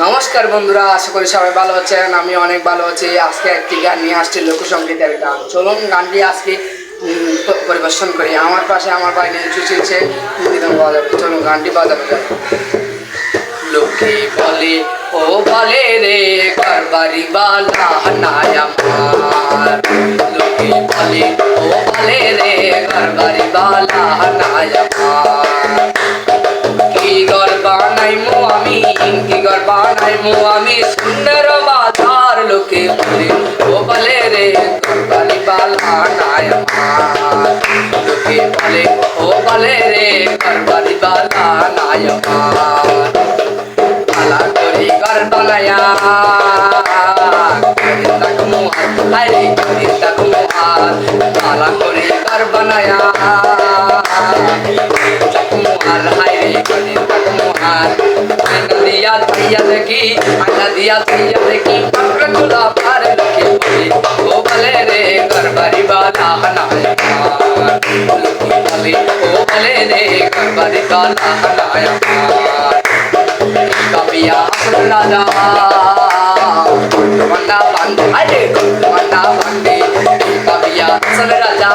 নমস্কার বন্ধুরা, আশা করি সবাই ভালো আছেন। আমি অনেক ভালো আছি। আজকে একটি গান নিয়ে আসছি, লোকসঙ্গীতের গান। চলুন গানটি আজকে পরিবেশন করি। আমার পাশে আমার ভাই নিচু চিলছে, বাজাবে। চলুন গানটি বাজানো যায়। লোকে বলে ও বলে রে ঘরবাড়ি বালা নাই আমার, লোকে বলে ও বলে রে ঘরবাড়ি বালা নাই আমার। কি ঘর বানাইমু আমি, কি ঘর বানাইমু আমি, সুন্দর বাজার। লোকে বলে ও বলে রে ঘরবাড়ি বালা নাই আমার, লোকে বলে ও বলে রে ঘরবাড়ি বালা নাই আমার। আলা করি ঘর বানায়া আরে করি তাকু আর, আলা করি ঘর বানায়া আর হাইরে করি তাকু আর। আয়না দিয়া তাইয়া দেখি, আয়না দিয়া তাইয়া দেখি, পাত্র চুলা পার। লোকে বলে ও বলে রে ঘরবাড়ি বালা নাই আমার, লোকে বলে ও বলে রে ঘরবাড়ি বালা নাই আমার। কাবিয়া হাসন রাজা মন্না বান্দে, আরে মন্না বান্দে, কাবিয়া হাসন রাজা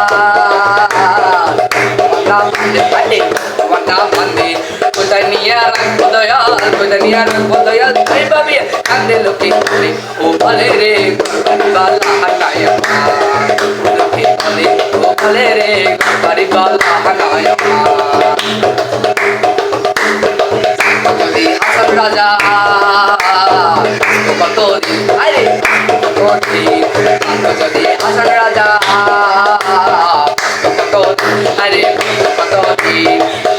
মন্না বান্দে, আরে মন্না বান্দে। কোথায় নিয়ে রাখবো দয়াল, কোথায় নিয়ে রাখবো দয়াল, তাই ভাবি কান্দে। লোকে বলে ও বলে রে ঘরবাড়ি বালা নাই আমার, লোকে বলে ও বলে রে ঘরবাড়ি বালা নাই আমার। যদি হাসন রাজা কত দিন, আরে কত দিন, যদি হাসন রাজা কত দিন, আরে কত দিন।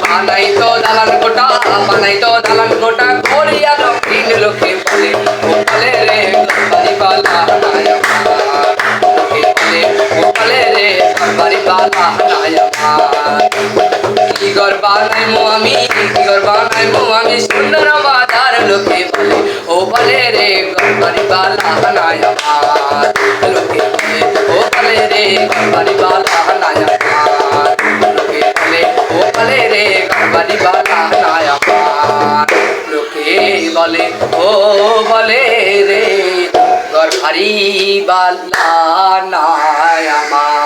বানাই তো দালান গোটা, বানাই তো দালান গোটা, করিয়া রঙিন। লোকে বলে ও বলে রে ঘরবাড়ি বালা নাই আমার, লোকে বলে ও বলে রে ঘরবাড়ি বালা নাই আমার। কি ঘর বানাইমু আমি, কি ঘর বানাইমু আমি, সুন্দর বাজার। লোকে বলে ও বলে রে ঘরবাড়ি বালা নাই আমার, লোকে বলে ও বলে রে ঘরবাড়ি বালা নাই আমার, লোকে বলে ও বলে রে ঘরবাড়ি বালা নাই আমার, লোকে বলে ও বলে রে ঘরবাড়ি বালা নাই আমার।